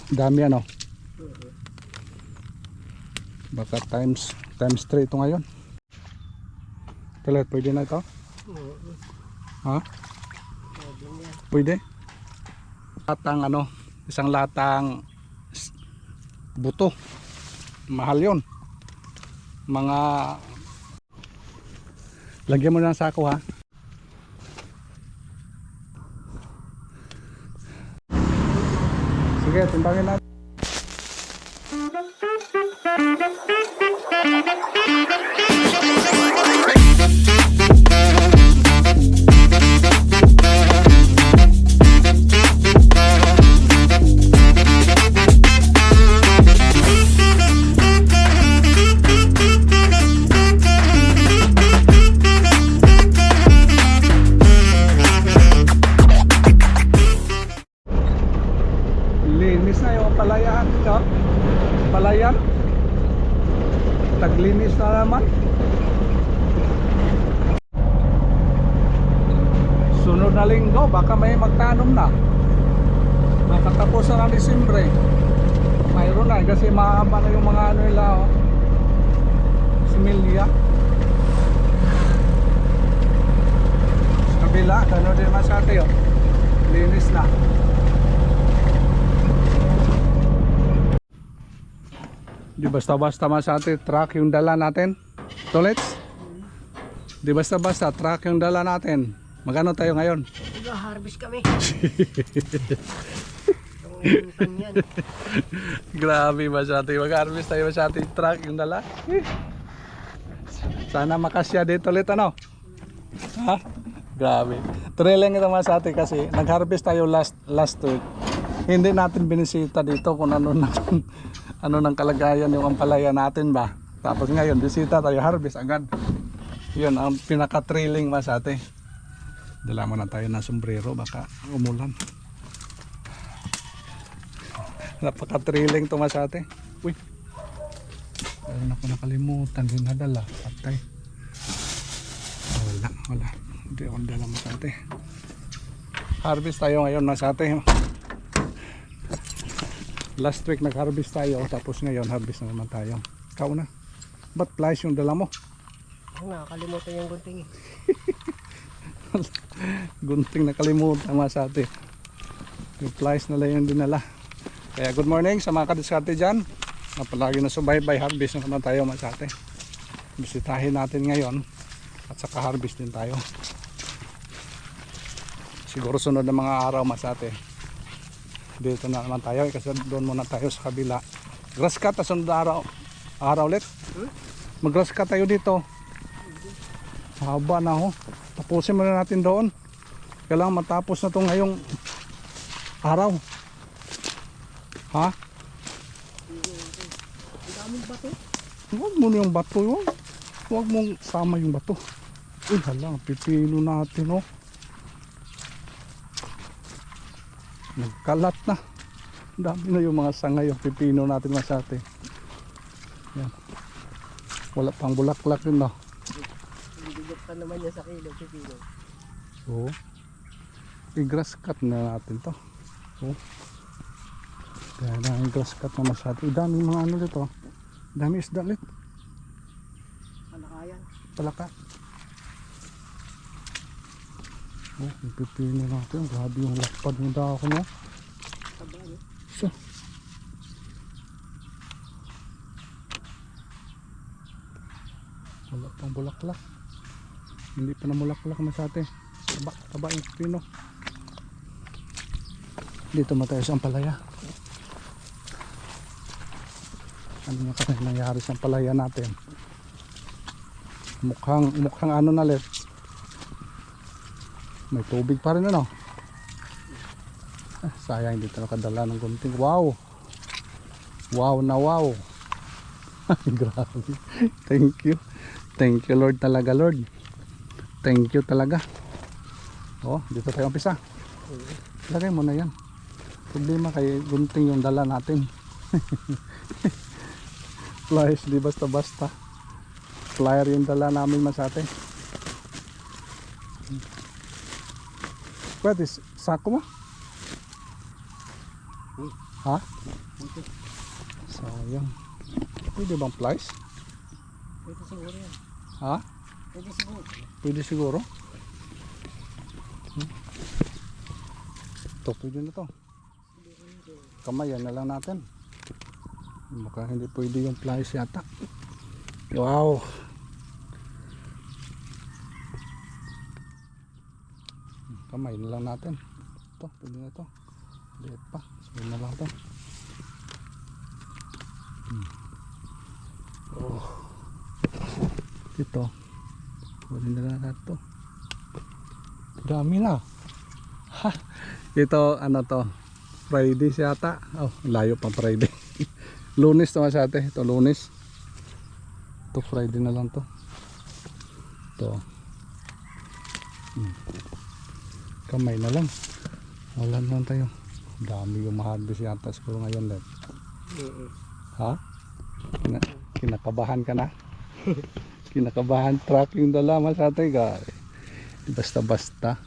Dami ano. Baka times 3 ito ngayon. Talat, pwede na ito? Ha? Pwede? Latang ano, isang latang buto. Mahal yon. Mga lagyan mo ng sako ha. Sige, timbangin natin. Linis na yung palayan dito. Palayan. Taglinis na naman. Sunod na linggo baka may magtanom na. Baka tapos na ng Disyembre. Mayroon na kasi mahaba na yung mga ano nila oh. Similya. Sa kabila, gano'n din masyate oh. Linis na. Di basta-basta masate truck yung dala natin. Tolets? Di basta-basta truck yung dala natin. Magano tayo ngayon? Nag-harvest kami. Grabe masate. Mag-harvest tayo masate truck yung dala. Sana makasya dito ulit ano? Ha? Grabe. Thrilling ito masate kasi nag-harvest tayo last week. Hindi natin binisita dito kung ano ng kalagayan yung ampalaya natin ba. Tapos ngayon bisita tayo, harvest agad. Yun ang pinaka-thrilling masate. Dala mo na tayo ng sombrero baka umulan. Napaka-thrilling to masate. Uy. Meron ako nakalimutan din nadala. Patay. Wala. Hindi ako nadala masate. Harvest tayo ngayon masate. Last week nag-harvest tayo tapos ngayon harvest na naman tayo. Ikaw na. Ba't flies yung dala mo? Nakakalimutan yung gunting eh. Gunting nakalimutan masate. Yung flies na lang yung dinala. Kaya good morning sa mga kadiskarte dyan. Na palagi na subaybay, harvest na naman tayo masate. Bisitahin natin ngayon at saka harvest din tayo. Siguro sunod na mga araw masate. Dito na naman tayo kasi doon muna tayo sa kabila. Grass cut sunod araw ulit. Mag grass cut tayo dito. Haba na ho. Tapusin muna natin doon. Kailangan matapos na ito ngayong araw. Ha? Huwag mo na yung bato yun. Huwag mong sama yung bato. Uy hala, pipino natin oh. Nagkalat na. Dami na yung mga sangay yung pipino natin masate. Yan. Wala pang bulaklak din no. Bigyan pa naman niya sa kilo pipino. Oo. I-grass cut na natin to. Oo. Kaya na i-grass cut na masate. Dami mga ano dito. Dami isda ulit. Palakayan. Palaka. Oh, yung pipino natin. Grabe yung lakpad ng dako no. So. Wala pang bulaklak. Hindi pa na bulaklak masate. Taba yung pipino. Dito matayo sa ampalaya. Ano yung kasi nangyari sa ampalaya natin? Mukhang ano na let. May tubig pa rin ano. Sayang dito nakadala ng gunting. Wow. Wow na wow. Grabe. Thank you Lord talaga Lord. Thank you talaga. Oh, dito tayo umpisa. Lagay mo na yan. Problema kay gunting yung dala natin. Flyers di basta-basta. Flyer yung dala namin masate. Pwede, sako mo? Ha? Sayang. Pwede bang flies? Pwede siguro yan. Ha? Pwede siguro. Pwede siguro. Ito, pwede na to. Kamayan na lang natin. Baka hindi pwede yung flies yata. Wow. Kamay na lang natin. Ito, pwede na to. Liit pa. So na lang to. Oh. Ito. Pwede na lang natin to. Dami na. Ha. Ito, ano to? Friday siyata. Oh, layo pa Friday. Lunes naman sa atin. Ito, Lunes. Ito, Friday na lang to. Ito. Kamay na lang. Wala na lang tayo. Dami yung ma-harvest yata siguro ngayon, Led. Ha? Kinakabahan ka na? Kinakabahan truck yung dala mas atin, guys. Basta-basta.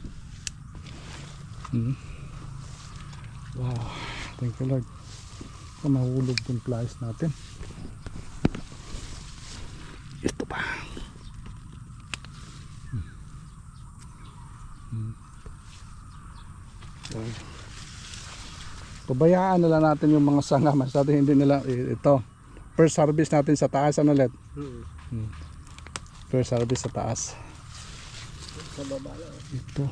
Wow. Thank you, Lord. Mahulog yung flies natin. Ito pa. So, pabayaan na lang natin yung mga sanga. Mas natin hindi nila ito. First service natin sa taas, ano Led? First service sa taas. Sa baba na. Ito.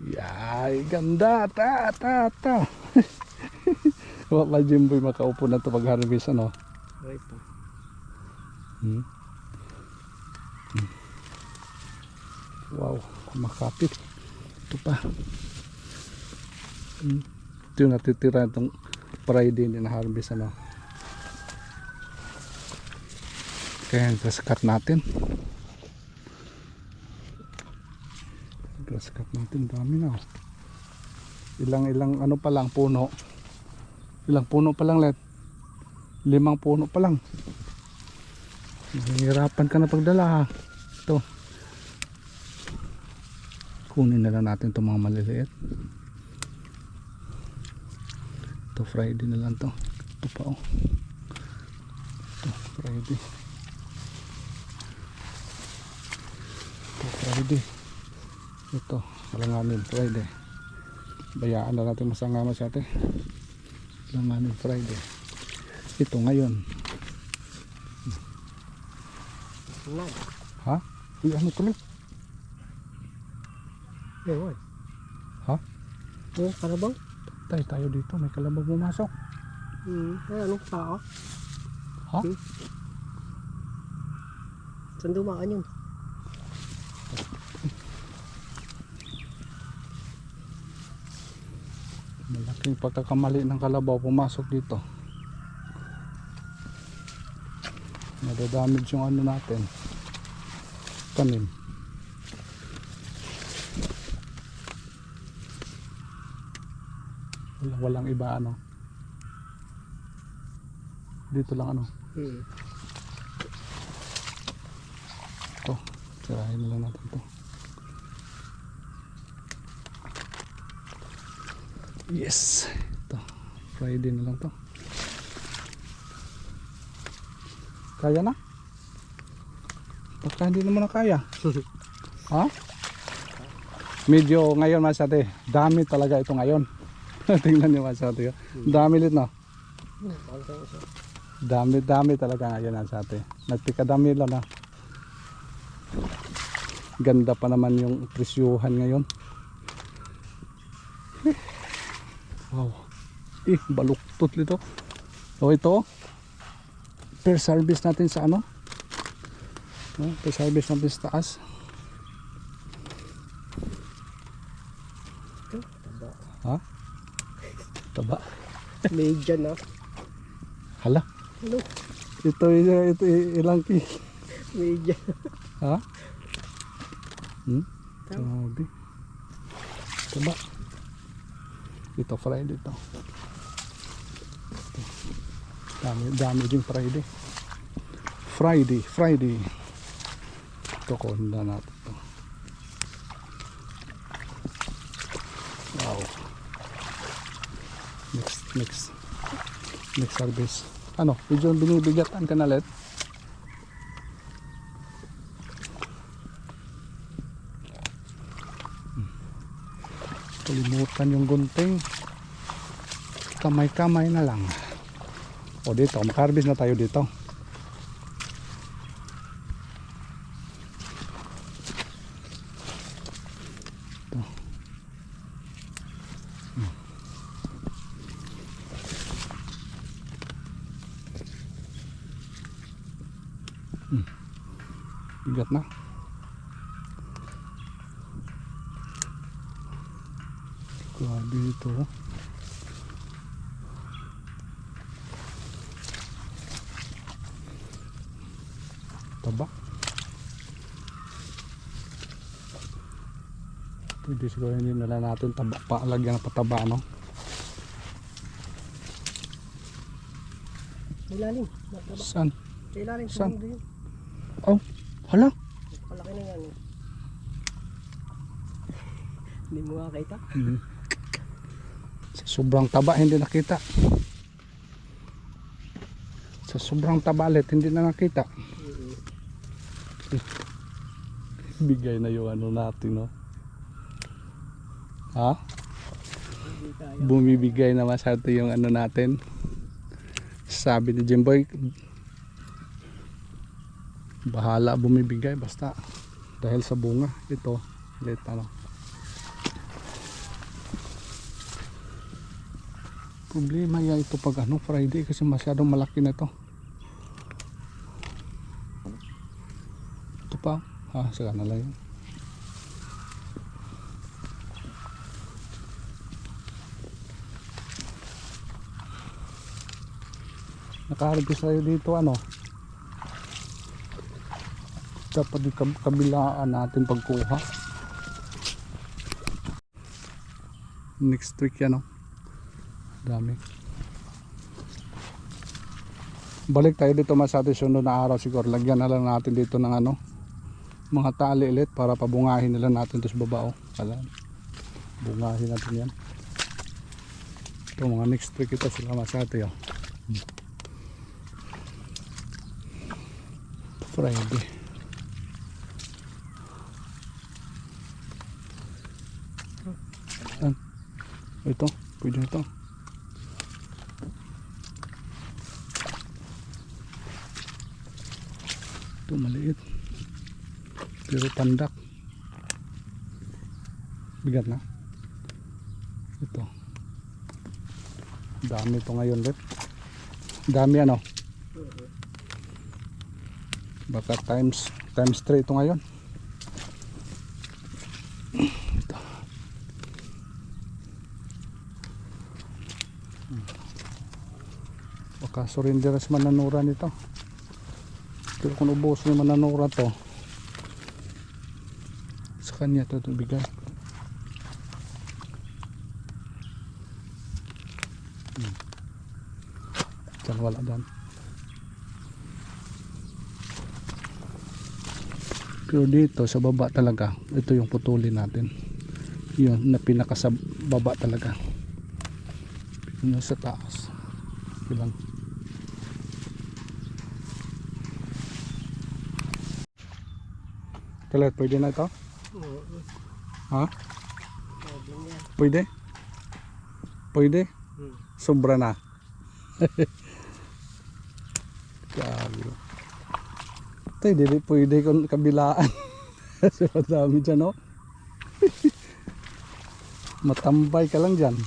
Yay, ganda. Ta. Wala Jimboy makaupo na ito pag-harvest, ano? Right pa. Wow, makapit. Ito pa. Ito yung natitira itong Friday na harvest, ano? Kaya cut natin. Grass cut natin, dami na. Ilang ano pa lang puno. Ilang puno pa lang, Let? 5 puno pa lang. Hihirapan ka na pagdala, ha. Ito. Kunin na lang natin itong mga maliliit. Ito Friday na lang to. Ito pa, oh. Ito Friday. Ito Friday. Ito, alanganin Friday. Bayaan na natin masangama sa atin. Alanganin Friday. Ito ngayon. Ha? Uy, ano tuloy? Ewan. Ha? Oh, kalabaw? Tayo dito, may kalabaw pumasok. Ay, anong tao? Ha? Saan dumaan yun? Malaking pagkakamali ng kalabaw pumasok dito. Nadadamage yung ano natin. Tanim. Walang iba, ano. Dito lang, ano. Ito, sirahin na lang natin ito. Yes, ito Friday na lang to. Kaya na? Baka hindi naman na kaya. Ha? Medyo ngayon masate, dami talaga ito ngayon. Tingnan niyo masate. Dami lit, no? Dami talaga ngayon masate. Nagpikadami lang, na. Ganda pa naman yung presyuhan ngayon. Wow. Baluktot nito. So ito, per service natin sa ano? Per service natin sa taas. Ha? Taba. Medya na. Hala. Ano? Ito ilang ki. Medya. Ha? Sabi. Taba. Ito Friday ito. Dami din Friday. Friday. Ito konda natin ito. Wow. Next harvest. Ano, medyo binibigatan ka na, Let? Kalimutan yung gunting. Kamay-kamay na lang. O dito, maka-harvest na tayo dito. Ito. Bigat na. Grabe ito. Taba. Pwede siguro hindi nila natin taba pa, lagyan ng pataba, no? Ilalim. Mataba. Saan? Sa ilalim. Saan? Sa yun. Oh, hala. Kalaki na yan. Hindi mo makakita. Sa sobrang taba hindi nakita. Sa sobrang tabalit hindi na nakita. Bigay na yung ano natin, no? Ha? Hindi kaya. Bumibigay na masyado yung ano natin. Sabi ni Jimboy, bahala bumibigay basta dahil sa bunga. Ito, ulit ano. Problema yan ito pag ano, Friday kasi masyadong malaki na ito. Ito pa, ha, saka na lang yun. Nakaharvest tayo dito ano. Dapat di kabilaan natin pagkuha. Next week yan, no? Dami. Balik tayo dito mas sa sunod na araw siguro. Lagyan na lang natin dito ng ano, mga tali ulit para pabungahin nila natin ito sa baba. Alam. Bungahin natin yan. Ito mga next week ito sila masate. Friday. Ito, pwede ito. Ito maliit. Pero pandak. Bigat na. Ito. Dami ito ngayon, Let. Dami ano. Baka times 3 ito ngayon. Ito. Baka surrender sa mananura nito. Pero kung ubos yung mananura to, sa kanya ito bigay. Diyan wala dyan. Pero dito sa baba talaga, ito yung putulin natin. Yun na pinaka sa baba talaga. Yun sa taas. Ilang. Kalat, pwede na ito? Oo. Ha? Sabi niya. Pwede? Pwede? Sobra na. Grabe. Ito, hindi pwede kung kabilaan. Kasi madami dyan, no? Matambay ka lang dyan.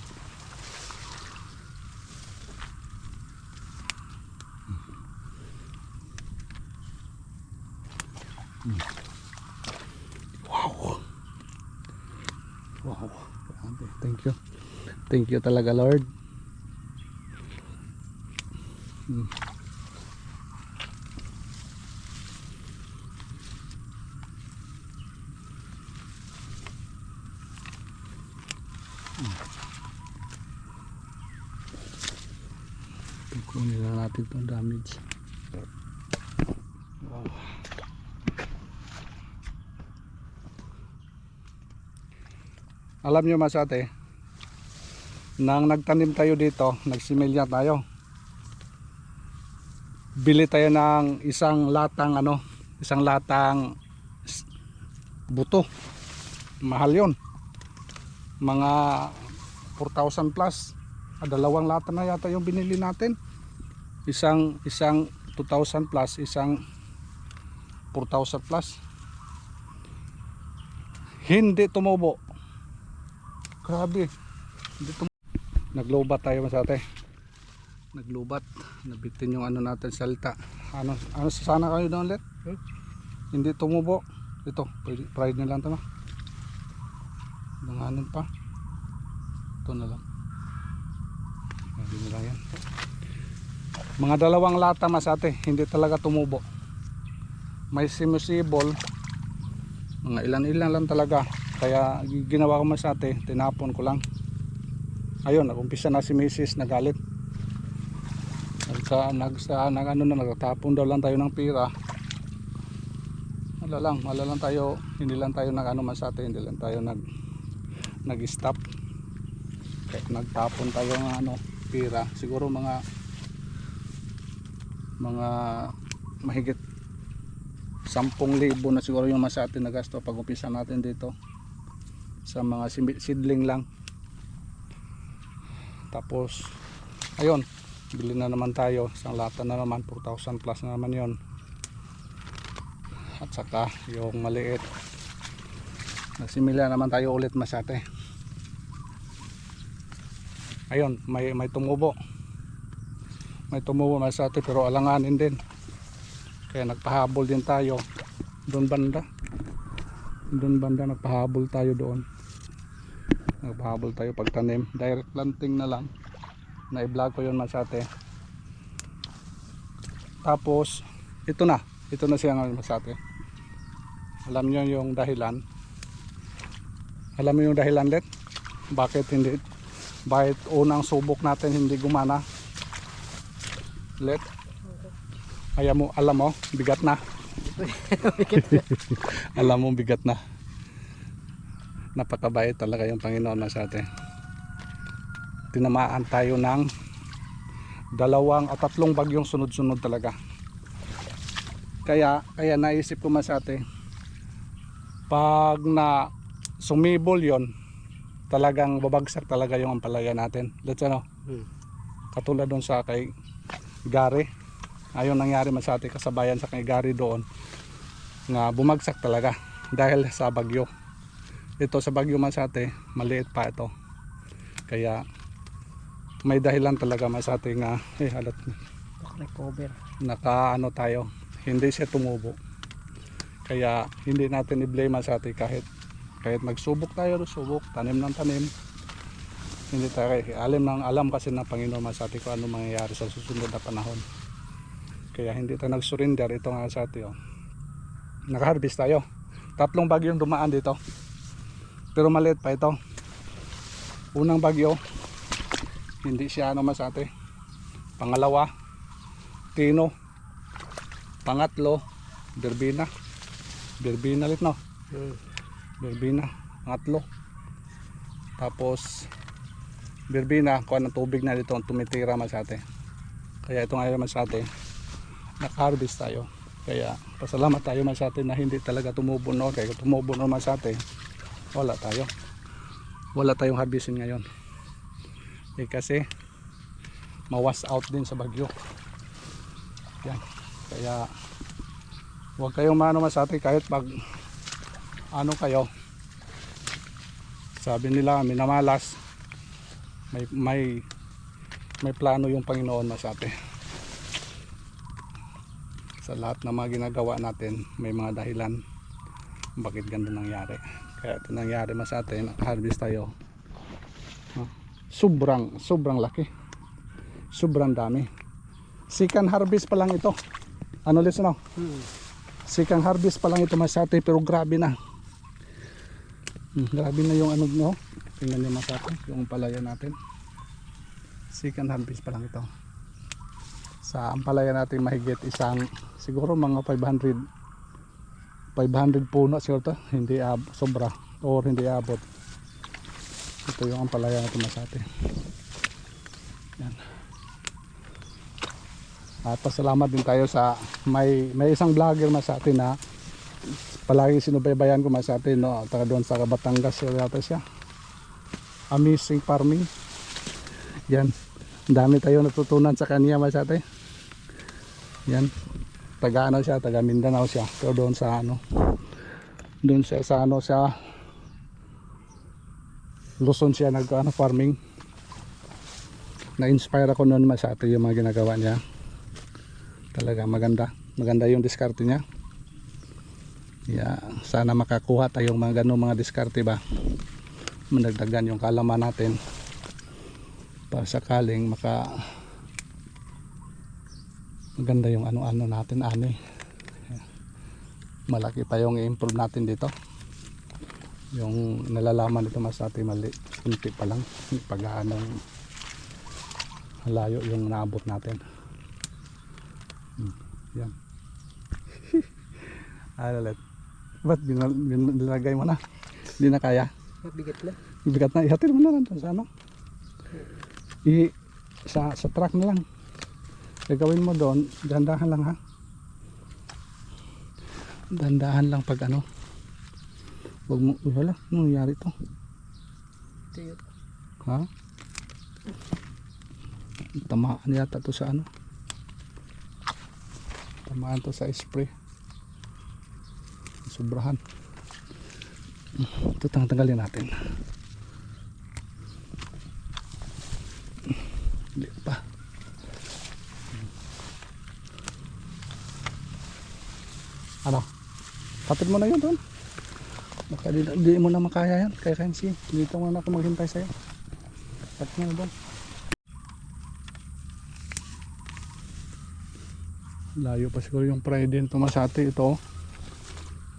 Wow. Wow. Grabe. Thank you. Thank you talaga, Lord. Kunin na natin itong damage. Wow. Alam nyo masate, nang nagtanim tayo dito, nagsimilya tayo. Bili tayo ng isang latang buto. Mahal 'yon. Mga 4,000 plus. Dalawang lata na yata yung binili natin. Isang 2,000 plus, isang 4,000 plus. Hindi tumubo. Grabe. Naglobat tayo masate. Naglobat. Nabitin yung ano natin salita. Ano sana kayo doon ulit? Hindi tumubo. Ito, pride na lang ito na. Langanin pa. Ito na lang. Hindi na lang yan. Mga dalawang lata masate. Hindi talaga tumubo. May simusibol. Mga ilan-ilan lang talaga. Kaya ginawa ko masate. Tinapon ko lang. Ayun, nagumpisa na si Mrs. nagalit. Nagtapon daw lang tayo ng pira. Wala lang tayo, hindi lang tayo masate, hindi lang tayo nag-stop. Kaya nagtapon tayo ng pira. Siguro mga mahigit 10,000 na siguro yung masate na gasto pag umpisa natin dito. Sa mga seedling lang. Tapos ayun, bili na naman tayo isang lata na naman, 4,000 plus na naman yon. At saka yung maliit, nagsimila naman tayo ulit masate. Ayun, may tumubo masate, pero alanganin din, kaya nagpahabol din tayo doon banda nagpahabol tayo doon. Nagpahabol tayo pagtanim, direct planting na lang. Na-i-vlog ko yun masate. Tapos ito na siya ngayon masate. Alam nyo yung dahilan? Alam mo yung dahilan let? Bakit unang subok natin hindi gumana? Let? Alam mo, bigat na. Alam mo, bigat na. Napakabait talaga yung Panginoon masate. Tinamaan tayo ng 2 o 3 bagyong sunod-sunod talaga. Kaya naisip ko masate, pag na sumibol yon, talagang babagsak talaga yung ampalaya natin. Let's katulad doon sa kay Gary. Ayun nangyari masate, kasabayan sa kay Gary doon, nga bumagsak talaga dahil sa bagyo. Ito sa bagyo masate, maliit pa ito. Kaya may dahilan talaga masate nga halat Recover. tayo, hindi siya tumubo. Kaya hindi natin i-blame masate, kahit magsubok tayo, tanim ng tanim, hindi tayo alam kasi ng Panginoon masate kung ano mangyayari sa susunod na panahon. Kaya hindi tayo nag-surrender. Ito nga masate, naka-harvest tayo. 3 bagyong dumaan dito, pero maliit pa ito. Unang bagyo, hindi siya masate. Pangalawa, Tino. Pangatlo, Berbina ulit Berbina, pangatlo. Tapos Berbina, kuha ng tubig na dito, tumitira masate. Kaya ito ngayon masate, naka-harvest tayo. Kaya pasalamat tayo masate na hindi talaga tumubo no. Kaya kung tumubo no masate, wala tayong harvestin ngayon. Kasi mawas out din sa bagyo. Yan. Kaya huwag kayong masate, kahit pag kayo, sabi nila minamalas, may plano yung Panginoon masate. Sa lahat ng mga ginagawa natin, may mga dahilan bakit ganito nangyari. Kaya ito nangyari masate, naka-harvest tayo. Sobrang laki, sobrang dami. Second harvest pa lang ito. Second harvest pa lang ito masate, pero grabe na. Grabe na yung tingnan niyo masate, yung palaya natin. Second harvest pa lang ito. Sa ampalaya natin mahigit siguro mga 500 puno siguro to, hindi sobra or hindi abot. Ito yung ampalaya na tumasate. Yan. At pasalamat din tayo sa may isang vlogger Masate na palagi sinubaybayan ko Masate, no? Taga doon sa Batangas yata siya. Amazing farming. Yan. Ang dami tayo natutunan sa kanya Masate. Yan. Taga ano siya, taga Mindanao siya. Pero doon sa ano, doon siya sa ano siya, Luzon siya farming. Na-inspire ako noon Masate yung mga ginagawa niya. Talaga maganda yung diskarte niya. Yeah, sana makakuha tayong mga ganung mga diskarte ba. Mandagdagan yung kalaman natin para sakaling maganda yung ano natin malaki pa yung i-improve natin dito. Yung nalalaman dito Masate mali, kunti pa lang pag layo yung naabot natin. Yan. Alalet. Ba't binilagay mo na? Hindi na kaya? Mabigat na. Bigat na. Ihatid mo na lang sa ano? Sa truck na lang. Gagawin mo doon. Dandahan lang ha. Dandahan lang pag ano. Huwag mo. Wala. Ano nangyari to? Ito yun. Ha? Tamaan yata to sa ano. Tamaan to sa spray. Sobrahan. Ito tanggalin natin. Hindi pa. Ano? Kapit mo na yun doon. Baka di mo na makaya yan. Kaya Kenzie, dito muna ako maghintay sa'yo. Kapit mo na doon. Layo pa siguro yung Friday nito Masate. Ito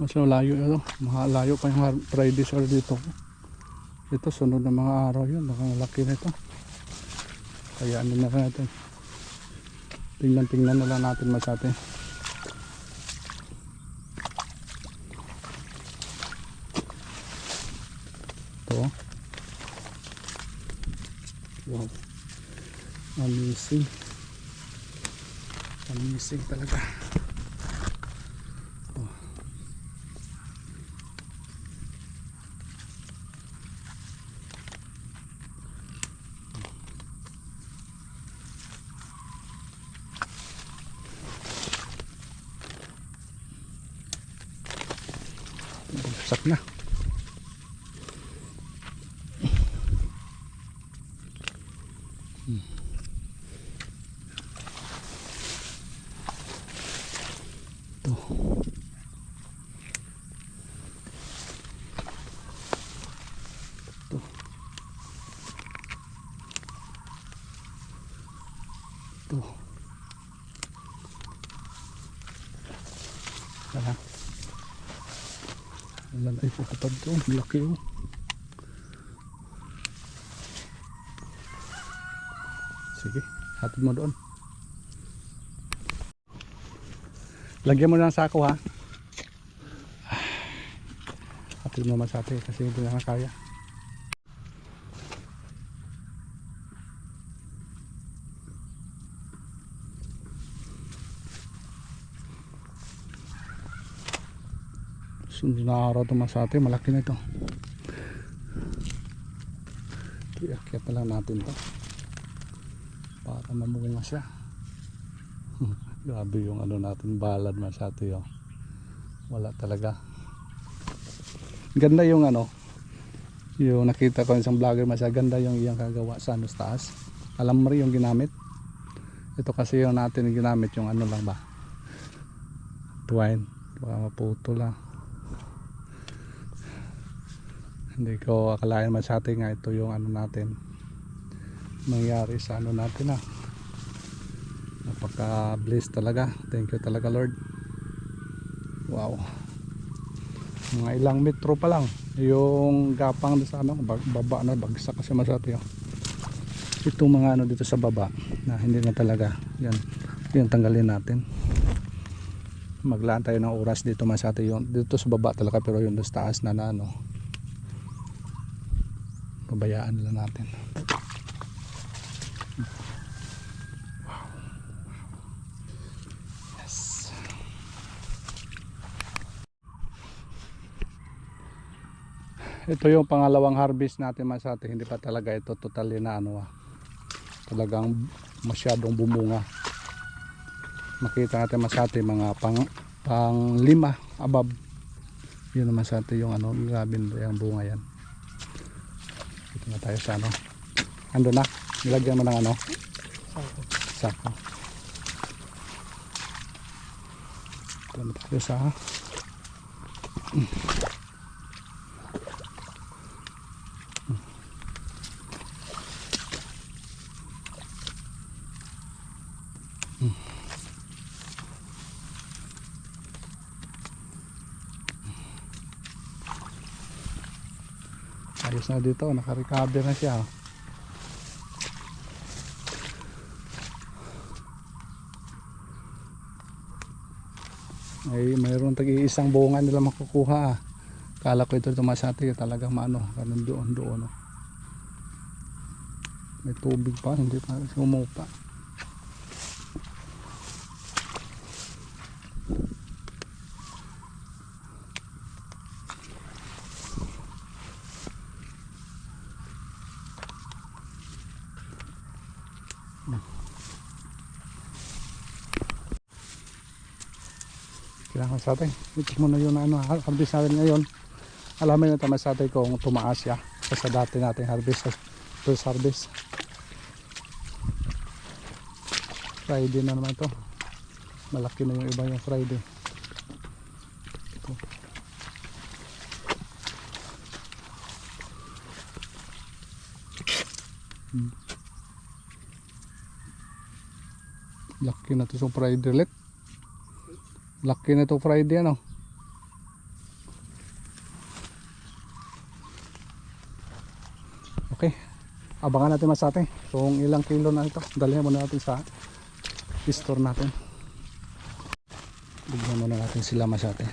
mas layo ito. Layo pa yung Friday sa dito. Ito sunod na mga araw yun. Nakalaki na ito. Kaya ano na natin. Tingnan na lang natin Masate. Ito. Wow. Amazing. Amazing talaga. Oh. Bumagsak na. Ito. Tara. Wala na ipupapad to. Laki oh. Sige. Hatid mo doon. Lagyan mo na ng sako ha. Hatid mo Masate kasi hindi na kaya. Sunod na araw ito Masate, malaki na ito. Iakyat na lang natin ito para mamuwi na siya. Grabe yung ano natin balad Masate oh. Wala talaga. Ganda yung ano, yung nakita ko isang vlogger Masate, ganda yung iyang kagawa sa ano taas. Alam mo rin yung ginamit. Ito kasi yung natin yung ginamit yung ano lang ba, twine, baka maputo lang. Hindi ko akalain Masate nga ito yung ano natin nangyari sa ano natin napaka blessed talaga. Thank you talaga Lord. Wow, mga ilang metro pa lang yung gapang sa ano baba na bagsak kasi Masate oh. Itong mga ano dito sa baba na hindi na talaga yan yung tanggalin natin. Maglaan tayo ng oras dito Masate yung dito sa baba talaga, pero yung sa taas na ano pabayaan lang natin. Yes. Ito yung pangalawang harvest natin masate. Hindi pa talaga ito totally na ano, talagang masyadong bumunga. Makita natin masate mga pang 5 above. Yun naman sa atin yung ano, grabe yung bunga yan. Ito na tayo sa ano. Ando na, nilagyan mo ng ano? Sako. Ito na tayo sa ayos na dito, naka-recover na siya. Ay, mayroon tag-iisang bunga nila makukuha. Kala ko ito tumasati, talagang maano, ganun doon. May tubig pa, hindi pa sumupa. Kailangan sa atin ito muna yun ano, harvest natin ngayon. Alamin natin sa atin kung tumaas siya sa dati natin harvest, first harvest. Friday na naman ito, malaki na yung iba yung Friday ito. Laki na ito sa Friday ulit. Laki na ito Friday ano. Okay, abangan natin masate kung ilang kilo na ito. Dalhin muna natin sa store natin. Bigyan muna natin sila masate.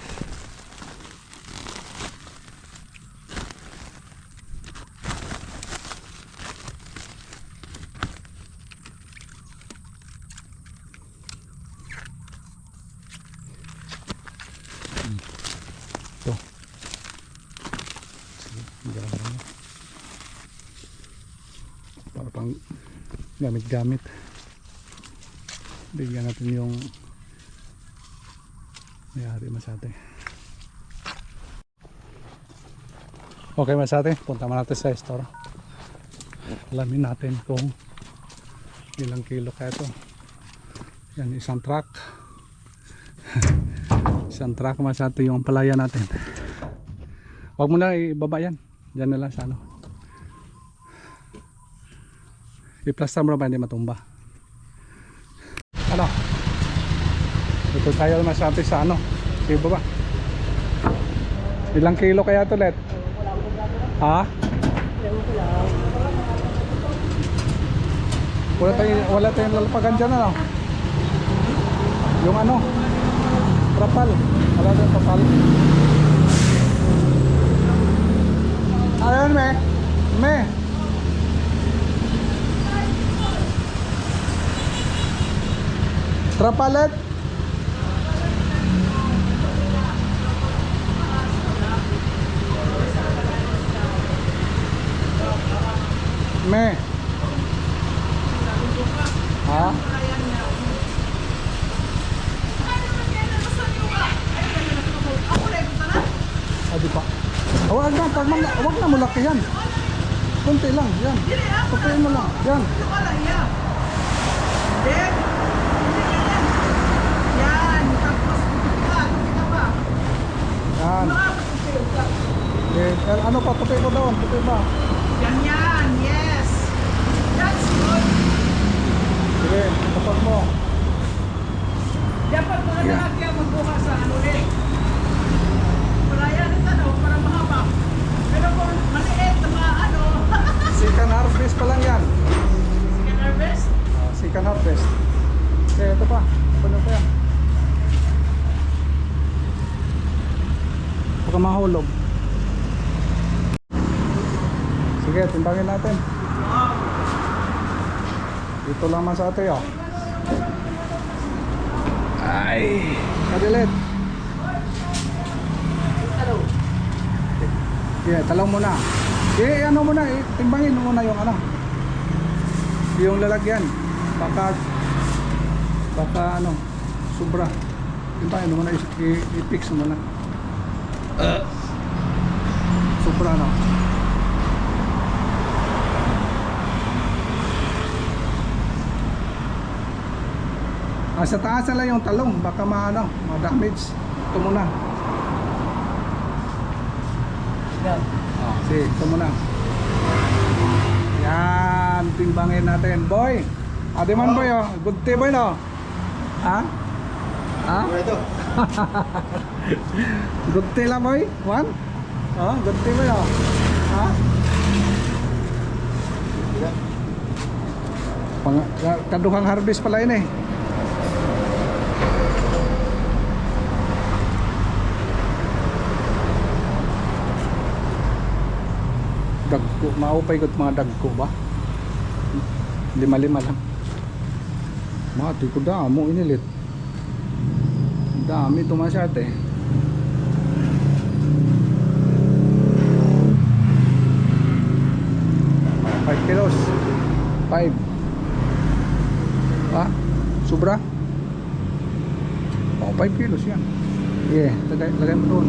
Ito. Para pang gamit-gamit. Bigyan natin yung mayari masate. Okay masate, punta man natin sa store. Alamin natin kung ilang kilo kaya ito. Yan, isang truck. Isang truck masate yung palaya natin. Huwag mo na ibaba yan. Diyan na lang sa ano. I-plaster mo na ba hindi matumba. Ano? Ito tayo masate sa ano. Ibaba. Ilang kilo kaya ito let? Ha? Wala tayong lalapagan dyan ano. Yung ano trapal. Wala tayong trapal. Ayan me trapalet. Me ha? Adi pa. Huwag na mo laki yan. Kunti lang, yan. Tupuin mo lang, yan. Yan. Ano pa, tupi ko doon, tupi ba? Yan, yes. That's good. Sige, kapag mo. Dapat mga lalaki ang magbuha sa ano ulit. Para yan, ano, para mahaba. Pero kung maliit na mga ano. Second harvest pa lang yan. Second harvest? Second harvest. Okay, ito pa. Puno pa yan. Baka mahulog. Sige, Sige, timbangin natin. Dito lang man sa ate, oh. Ay, kadilit. Yeah, talaw mo na. Ano mo na, timbangin mo na yung ano. Yung lalagyan. Baka ano, sobra. Timbangin mo na, i-fix mo na. Sobra, no. Sa taas na lang yung talong, baka ma-damage. Ito muna. Yan. Sige, ito muna. Yan, timbangin natin. Boy! Adiman boy, oh. Good tea boy, no? Ha? Ha? Good tea lang boy? One? Oh, good tea boy, oh. Ha? Kaduhang harvest pala yun eh. Dagko, maupay ko mga dagko ba? Lima-lima lang. Mati ko damo inilit. Dami ito masyate. 5 kilos. 5. Ha? Sobra? Oh, 5 kilos yan. Yeah, lagay mo doon.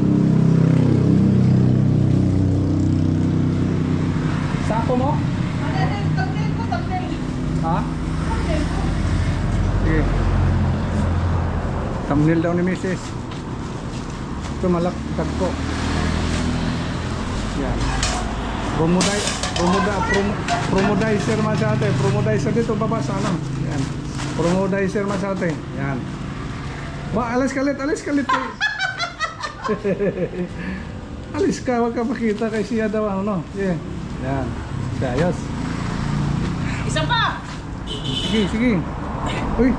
Sako mo? Ha? Sige. Thumbnail daw ni Mrs. Ito malakad ko. Yan. Promodizer man sa atin. Promodizer dito baba sa ano. Yan. Promodizer man sa atin. Yan. Ba, alis kalit. Alis ka, wag ka makita kay siya daw ano. Yeah. Yan. Ayos. Isa pa! Sige. Uy,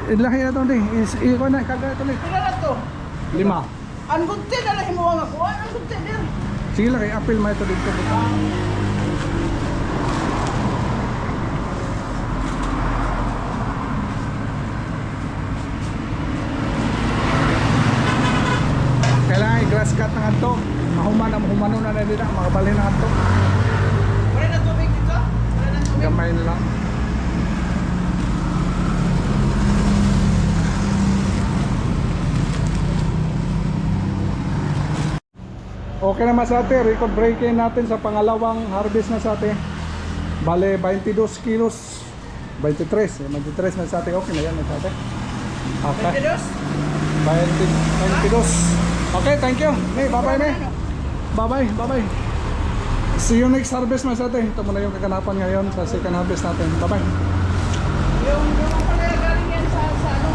ilahi na ito din. Iko na, kaga ito ulit. Pila na to? 5. Ang gunti na lang himuha nga ko. Ang gunti din. Sige lang, apil mo ito dito. Kailangan i-grass cut ng ato. Mahumano na nila, makabalin ng ato. Wala na tubig dito? Wala na tubig? Gamay na lang. Okay naman sa atin, record breaking natin sa pangalawang harvest na sa atin. Bale, 22 kilos. 23 na sa atin. Okay na yan sa atin. Okay. 22. Okay, thank you. May, bye-bye, May. Bye-bye. See you next harvest na sa atin. Ito muna yung kaganapan ngayon sa second harvest natin. Bye-bye. Yung pala galing yan sa ano?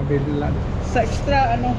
Bila. Sa extra ano?